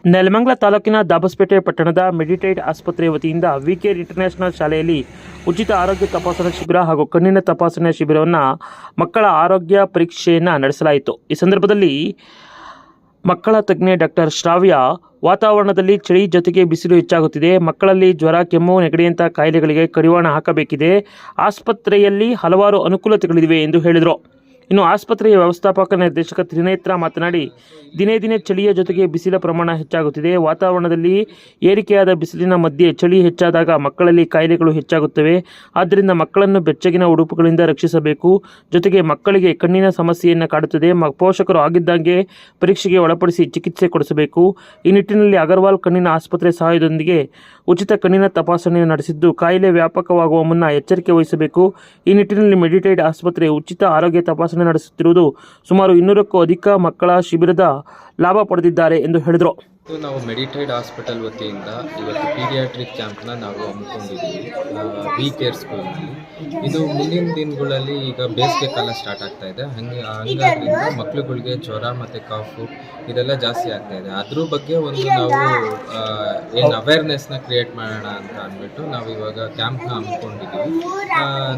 ನೆಲಮಂಗಲ ತಾಲೂಕಿನ ದಾಬಸ್ಪೇಟೆ ಪಟ್ಟಣದ ಮೆಡಿಟೈಡ್ ಆಸ್ಪತ್ರೆ ವತಿಯಿಂದ ವಿಕೇರ್ ಇಂಟರ್ನ್ಯಾಷನಲ್ ಶಾಲೆಯಲ್ಲಿ ಉಚಿತ ಆರೋಗ್ಯ ತಪಾಸಣಾ ಶಿಬಿರ ಹಾಗೂ ಕಣ್ಣಿನ ತಪಾಸಣೆ ಶಿಬಿರವನ್ನು ಮಕ್ಕಳ ಆರೋಗ್ಯ ಪರೀಕ್ಷೆಯನ್ನು ನಡೆಸಲಾಯಿತು. ಈ ಸಂದರ್ಭದಲ್ಲಿ ಮಕ್ಕಳ ತಜ್ಞೆ ಡಾಕ್ಟರ್ ಶ್ರಾವ್ಯ, ವಾತಾವರಣದಲ್ಲಿ ಚಳಿ ಜೊತೆಗೆ ಬಿಸಿಲು ಹೆಚ್ಚಾಗುತ್ತಿದೆ, ಮಕ್ಕಳಲ್ಲಿ ಜ್ವರ, ಕೆಮ್ಮು, ನೆಗಡಿಯಂತಹ ಕಾಯಿಲೆಗಳಿಗೆ ಕಡಿವಾಣ ಹಾಕಬೇಕಿದೆ, ಆಸ್ಪತ್ರೆಯಲ್ಲಿ ಹಲವಾರು ಅನುಕೂಲತೆಗಳಿವೆ ಎಂದು ಹೇಳಿದರು. ಇನ್ನು ಆಸ್ಪತ್ರೆಯ ವ್ಯವಸ್ಥಾಪಕ ನಿರ್ದೇಶಕ ತ್ರಿನೇತ್ರ ಮಾತನಾಡಿ, ದಿನೇ ದಿನೇ ಚಳಿಯ ಜೊತೆಗೆ ಬಿಸಿಲ ಪ್ರಮಾಣ ಹೆಚ್ಚಾಗುತ್ತಿದೆ. ವಾತಾವರಣದಲ್ಲಿ ಏರಿಕೆಯಾದ ಬಿಸಿಲಿನ ಮಧ್ಯೆ ಚಳಿ ಹೆಚ್ಚಾದಾಗ ಮಕ್ಕಳಲ್ಲಿ ಕಾಯಿಲೆಗಳು ಹೆಚ್ಚಾಗುತ್ತವೆ. ಆದ್ದರಿಂದ ಮಕ್ಕಳನ್ನು ಬೆಚ್ಚಗಿನ ಉಡುಪುಗಳಿಂದ ರಕ್ಷಿಸಬೇಕು. ಜೊತೆಗೆ ಮಕ್ಕಳಿಗೆ ಕಣ್ಣಿನ ಸಮಸ್ಯೆಯನ್ನು ಕಾಡುತ್ತದೆ. ಪೋಷಕರು ಆಗಿದ್ದಂಗೆ ಪರೀಕ್ಷೆಗೆ ಒಳಪಡಿಸಿ ಚಿಕಿತ್ಸೆ ಕೊಡಿಸಬೇಕು. ಈ ನಿಟ್ಟಿನಲ್ಲಿ ಅಗರ್ವಾಲ್ ಕಣ್ಣಿನ ಆಸ್ಪತ್ರೆ ಸಹಾಯದೊಂದಿಗೆ ಉಚಿತ ಕಣ್ಣಿನ ತಪಾಸಣೆ ನಡೆಸಿದ್ದು, ಕಾಯಿಲೆ ವ್ಯಾಪಕವಾಗುವ ಮುನ್ನ ಎಚ್ಚರಿಕೆ ವಹಿಸಬೇಕು. ಈ ನಿಟ್ಟಿನಲ್ಲಿ ಮೆಡಿಟೈಡ್ ಆಸ್ಪತ್ರೆ ಉಚಿತ ಆರೋಗ್ಯ ತಪಾಸಣೆ ನಡೆಸುತ್ತಿರುವುದು ಸುಮಾರು 200ಕ್ಕೂ ಅಧಿಕ ಮಕ್ಕಳ ಶಿಬಿರದ ಲಾಭ ಪಡೆದಿದ್ದಾರೆ ಎಂದು ಹೇಳಿದರು. ನಾವು ಮೆಡಿಟೈಡ್ ಹಾಸ್ಪಿಟಲ್ ವತಿಯಿಂದ ಇವತ್ತು ಪೀಡಿಯಾಟ್ರಿಕ್ ಕ್ಯಾಂಪ್ನ ನಾವು ಹಮ್ಮಿಕೊಂಡಿದ್ದೀವಿ ವಿ ಕೇರ್ ಸ್ಕೂಲ್ನಲ್ಲಿ. ಇದು ಮುಂದಿನ ದಿನಗಳಲ್ಲಿ ಈಗ ಬೇಸಿಗೆ ಕಾಲ ಸ್ಟಾರ್ಟ್ ಆಗ್ತಾ ಇದೆ. ಹಂಗಾದ್ರಿಂದ ಮಕ್ಳುಗಳಿಗೆ ಜ್ವರ ಮತ್ತು ಕಾಫು ಇದೆಲ್ಲ ಜಾಸ್ತಿ ಆಗ್ತಾ ಇದೆ. ಅದ್ರ ಬಗ್ಗೆ ಒಂದು ನಾವು ಏನು ಅವೇರ್ನೆಸ್ನ ಕ್ರಿಯೇಟ್ ಮಾಡೋಣ ಅಂತ ಅಂದ್ಬಿಟ್ಟು ನಾವು ಇವಾಗ ಕ್ಯಾಂಪ್ನ ಹಮ್ಮಿಕೊಂಡಿದ್ದೀವಿ.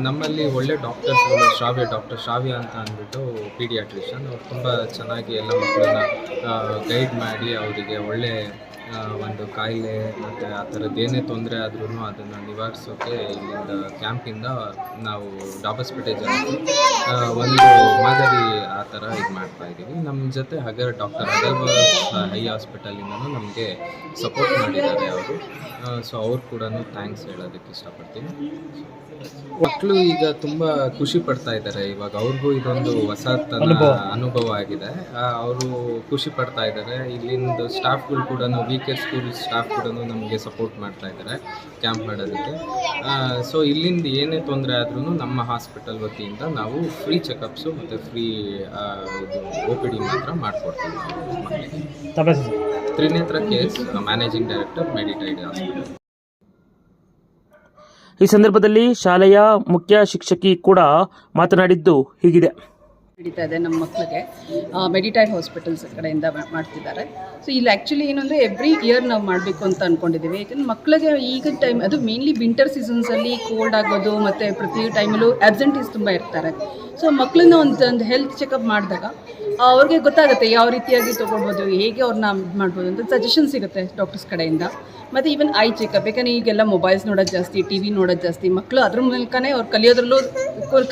ನಮ್ಮಲ್ಲಿ ಒಳ್ಳೆ ಡಾಕ್ಟರ್ಸ್ಗಳು, ಡಾಕ್ಟರ್ ಶ್ರಾವ್ಯ ಅಂತ ಅಂದ್ಬಿಟ್ಟು ಪೀಡಿಯಾಟ್ರಿಷಿಯನ್, ಅವ್ರು ತುಂಬ ಚೆನ್ನಾಗಿ ಎಲ್ಲ ಮಕ್ಕಳನ್ನ ಗೈಡ್ ಮಾಡಿ ಅವರಿಗೆ ಒಳ್ಳೆ ಒಂದು ಕಾಯಿಲೆ ಮತ್ತು ಆ ಥರದ್ದು ಏನೇ ತೊಂದರೆ ಆದ್ರೂ ಅದನ್ನು ನಿವಾರಿಸೋಕ್ಕೆ ಇಲ್ಲಿಂದ ಕ್ಯಾಂಪಿಂದ ನಾವು ದಾಬಸ್ಪೇಟೆ ಜನಕ್ಕೆ ಒಂದು ಮಾದರಿ ಆ ಥರ ಇದು ಮಾಡ್ತಾ ಇದ್ದೀವಿ. ನಮ್ಮ ಜೊತೆ ಡಾಕ್ಟರ್ ಅಗರ್ವಾಲ್ ಐ ಹಾಸ್ಪಿಟಲಿಂದನೂ ನಮಗೆ ಸಪೋರ್ಟ್ ಮಾಡಿದ್ದಾರೆ ಅವರು. ಸೊ ಅವ್ರು ಕೂಡ ಥ್ಯಾಂಕ್ಸ್ ಹೇಳೋದಕ್ಕೆ ಇಷ್ಟಪಡ್ತೀನಿ. ಮಕ್ಕಳು ಈಗ ತುಂಬ ಖುಷಿ ಪಡ್ತಾ ಇದ್ದಾರೆ. ಇವಾಗ ಅವ್ರಿಗೂ ಇದೊಂದು ಹೊಸ ಅನುಭವ ಆಗಿದೆ. ಅವರು ಖುಷಿ ಪಡ್ತಾ ಇದ್ದಾರೆ. ಇಲ್ಲಿಂದ ಸ್ಟಾಫ್ಗಳು ಕೂಡ ವಿ ಕೇರ್ ಸ್ಕೂಲ್ ಸ್ಟಾಫ್ ಕೂಡ ನಮಗೆ ಸಪೋರ್ಟ್ ಮಾಡ್ತಾ ಇದ್ದಾರೆ ಕ್ಯಾಂಪ್ ಮಾಡೋದಕ್ಕೆ. ಸೊ ಇಲ್ಲಿಂದ ಏನೇ ತೊಂದರೆ ಆದ್ರೂ ನಮ್ಮ ಹಾಸ್ಪಿಟಲ್ ವತಿಯಿಂದ ನಾವು ಫ್ರೀ ಚೆಕಪ್ಸು ಮತ್ತು ಫ್ರೀ ಇದು OPD ಮಾತ್ರ ಮಾಡಿಕೊಡ್ತೀವಿ ಮಕ್ಕಳಿಗೆ. Trinetra case, managing director, ಮೆಡಿಟೈಡ್ hospital. ಈ ಸಂದರ್ಭದಲ್ಲಿ ಶಾಲೆಯ ಮುಖ್ಯ ಶಿಕ್ಷಕಿ ಕೂಡ ಮಾತನಾಡಿದ್ದು ಹೀಗಿದೆ. ನಡೀತಾ ಇದೆ ನಮ್ಮ ಮಕ್ಕಳಿಗೆ ಮೆಡಿಟೈಡ್ ಹಾಸ್ಪಿಟಲ್ಸ್ ಕಡೆಯಿಂದ ಮಾಡ್ತಿದ್ದಾರೆ. ಸೊ ಇಲ್ಲಿ ಆ್ಯಕ್ಚುಲಿ ಏನು ಅಂದರೆ ಎವ್ರಿ ಇಯರ್ ನಾವು ಮಾಡಬೇಕು ಅಂತ ಅಂದ್ಕೊಂಡಿದ್ದೀವಿ. ಯಾಕಂದರೆ ಮಕ್ಕಳಿಗೆ ಈಗ ಟೈಮ್, ಅದು ಮೇನ್ಲಿ ವಿಂಟರ್ ಸೀಸನ್ಸಲ್ಲಿ ಕೋಲ್ಡ್ ಆಗೋದು ಮತ್ತು ಪ್ರತಿ ಟೈಮಲ್ಲೂ ಆಬ್ಸೆಂಟೀಸ್ ತುಂಬ ಇರ್ತಾರೆ. ಸೊ ಮಕ್ಕಳನ್ನ ಒಂದು ಹೆಲ್ತ್ ಚೆಕಪ್ ಮಾಡಿದಾಗ ಅವ್ರಿಗೆ ಗೊತ್ತಾಗುತ್ತೆ ಯಾವ ರೀತಿಯಾಗಿ ತೊಗೊಳ್ಬೋದು, ಹೇಗೆ ಅವ್ರನ್ನ ಇದು ಮಾಡ್ಬೋದು ಅಂತ ಸಜೆಷನ್ ಸಿಗುತ್ತೆ ಡಾಕ್ಟರ್ಸ್ ಕಡೆಯಿಂದ. ಮತ್ತು ಈವನ್ ಐ ಚೆಕಪ್, ಯಾಕಂದರೆ ಈಗೆಲ್ಲ ಮೊಬೈಲ್ಸ್ ನೋಡೋದು ಜಾಸ್ತಿ, TV ನೋಡೋದು ಜಾಸ್ತಿ. ಮಕ್ಕಳು ಅದ್ರ ಮೂಲಕನೇ ಅವ್ರು ಕಲಿಯೋದ್ರಲ್ಲೂ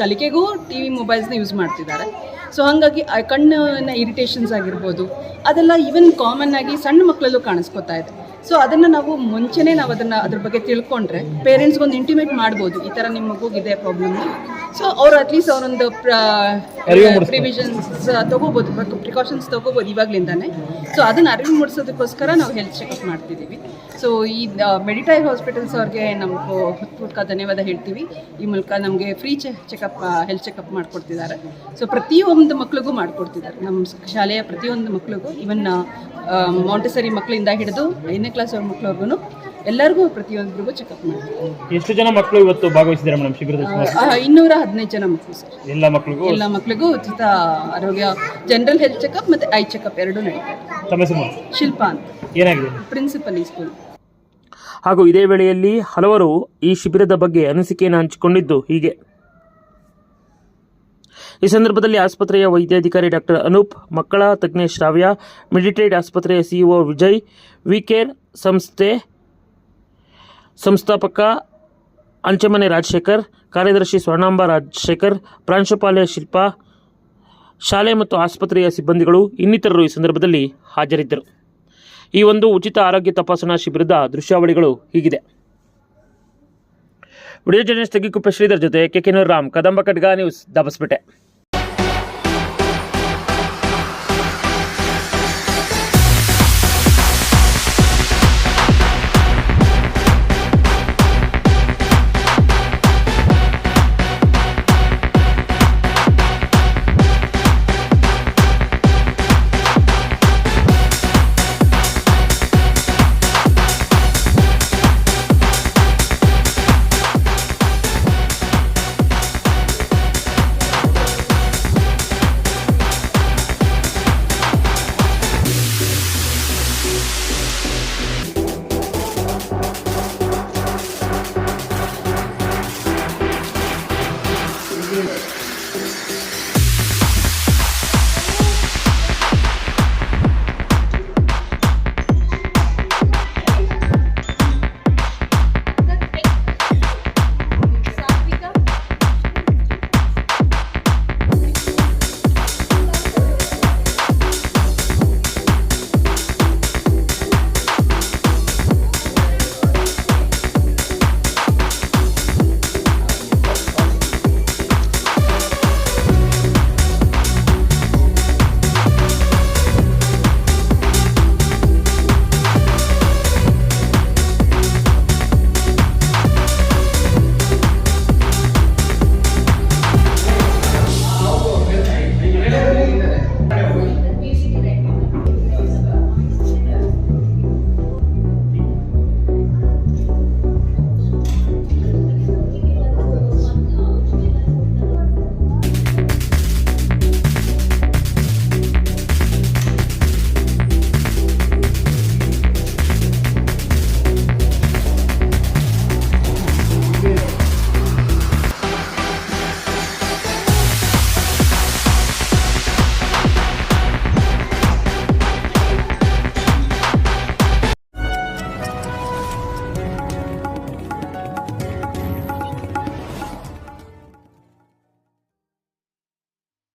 ಕಲಿಕೆಗೂ TV ಮೊಬೈಲ್ಸ್ನ ಯೂಸ್ ಮಾಡ್ತಿದ್ದಾರೆ. ಸೊ ಹಾಗಾಗಿ ಕಣ್ಣಿನ ಇರಿಟೇಷನ್ಸ್ ಆಗಿರ್ಬೋದು, ಅದೆಲ್ಲ ಈವನ್ ಕಾಮನ್ ಆಗಿ ಸಣ್ಣ ಮಕ್ಕಳಲ್ಲೂ ಕಾಣಿಸ್ಕೊತಾ ಇದೆ. ಸೊ ಅದನ್ನು ನಾವು ಮುಂಚೆನೇ ನಾವು ಅದ್ರ ಬಗ್ಗೆ ತಿಳ್ಕೊಂಡ್ರೆ ಪೇರೆಂಟ್ಸ್ಗೊಂದು ಇಂಟಿಮೇಟ್ ಮಾಡ್ಬೋದು, ಈ ಥರ ನಿಮ್ಮ ಮಗುಗಿದೆ ಪ್ರಾಬ್ಲಮ್. ಸೊ ಅವ್ರು ಅಟ್ಲೀಸ್ಟ್ ಅವರೊಂದು ಪ್ರಿವಿಷನ್ಸ್ ತೊಗೋಬೋದು, ಪ್ರಿಕಾಷನ್ಸ್ ತೊಗೋಬೋದು ಇವಾಗಲಿಂದಾನೆ. ಸೊ ಅದನ್ನು ಅರಿವು ಮೂಡಿಸೋದಕ್ಕೋಸ್ಕರ ನಾವು ಹೆಲ್ತ್ ಚೆಕಪ್ ಮಾಡ್ತಿದ್ದೀವಿ. ಸೊ ಈ ಮೆಡಿಟೈಡ್ ಹಾಸ್ಪಿಟಲ್ಸ್ ಅವ್ರಿಗೆ ನಮ್ಮ ಹೃತ್ಪೂರ್ವಕ ಧನ್ಯವಾದ ಹೇಳ್ತೀವಿ. ಈ ಮೂಲಕ ನಮಗೆ ಫ್ರೀ ಚೆಕಪ್, ಹೆಲ್ತ್ ಚೆಕಪ್ ಮಾಡಿಕೊಡ್ತಿದ್ದಾರೆ. ಸೊ ಪ್ರತಿಯೊಂದು ಮಕ್ಳಿಗೂ ಮಾಡಿಕೊಡ್ತಿದ್ದಾರೆ ನಮ್ಮ ಶಾಲೆಯ ಪ್ರತಿಯೊಂದು ಮಕ್ಳಿಗೂ. ಈವನ್ ಮಾಂಟೆಸರಿ ಮಕ್ಕಳಿಂದ ಹಿಡಿದು 5ನೇ ಕ್ಲಾಸ್ ಮಕ್ಕಳವ್ರಿಗೂ ಎಲ್ಲರಿಗೂ ಪ್ರತಿಯೊಬ್ಬರಿಗೂ ಚೆಕಪ್ ಮಾಡ್ತೀವಿ. ಎಷ್ಟು ಜನ ಮಕ್ಕಳು ಇವತ್ತು ಭಾಗವಹಿಸಿದ್ದಾರೆ ಮೇಡಮ್ ಶಿಬಿರದಲ್ಲಿ? 215 ಜನ ಮಕ್ಕಳು ಸರ್. ಎಲ್ಲ ಮಕ್ಕಳಿಗೂ ಉಚಿತ ಆರೋಗ್ಯ ಜನರಲ್ ಹೆಲ್ತ್ ಚೆಕಪ್ ಮತ್ತು ಐ ಚೆಕಪ್ ಎರಡೂ ನಡೀತಾರೆ. ಶಿಲ್ಪಾ ಅಂತ, ಏನಾಗಿದೆ, ಪ್ರಿನ್ಸಿಪಲ್ ಈ ಸ್ಕೂಲ್. ಹಾಗೂ ಇದೇ ವೇಳೆಯಲ್ಲಿ ಹಲವರು ಈ ಶಿಬಿರದ ಬಗ್ಗೆ ಅನಿಸಿಕೆಯನ್ನು ಹಂಚಿಕೊಂಡಿದ್ದು ಹೀಗೆ. ಈ ಸಂದರ್ಭದಲ್ಲಿ ಆಸ್ಪತ್ರೆಯ ವೈದ್ಯಾಧಿಕಾರಿ ಡಾಕ್ಟರ್ ಅನೂಪ್, ಮಕ್ಕಳ ತಜ್ಞೆ ಶ್ರಾವ್ಯ, ಮೆಡಿಟೈಡ್ ಆಸ್ಪತ್ರೆಯ CEO ವಿಜಯ್, ವಿ ಕೇರ್ ಸಂಸ್ಥೆ ಸಂಸ್ಥಾಪಕ ಅಂಚೆಮನೆ ರಾಜಶೇಖರ್, ಕಾರ್ಯದರ್ಶಿ ಸ್ವರ್ಣಾಂಬ ರಾಜಶೇಖರ್, ಪ್ರಾಂಶುಪಾಲೆ ಶಿಲ್ಪಾ, ಶಾಲೆ ಮತ್ತು ಆಸ್ಪತ್ರೆಯ ಸಿಬ್ಬಂದಿಗಳು ಇನ್ನಿತರರು ಈ ಸಂದರ್ಭದಲ್ಲಿ ಹಾಜರಿದ್ದರು. ಈ ಒಂದು ಉಚಿತ ಆರೋಗ್ಯ ತಪಾಸಣಾ ಶಿಬಿರದ ದೃಶ್ಯಾವಳಿಗಳು ಹೀಗಿದೆ. ವಿಡಿಯೋ ಜರ್ನಲಿಸ್ಟ್ ತಗ್ಗಿಕುಪ್ಪೆ ಶ್ರೀಧರ್ ಜೊತೆ KK ರಾಮ್, ಕದಂಬ ಖಡ್ಗ ನ್ಯೂಸ್, ದಾಬಸ್ಪೇಟೆ. ವಿ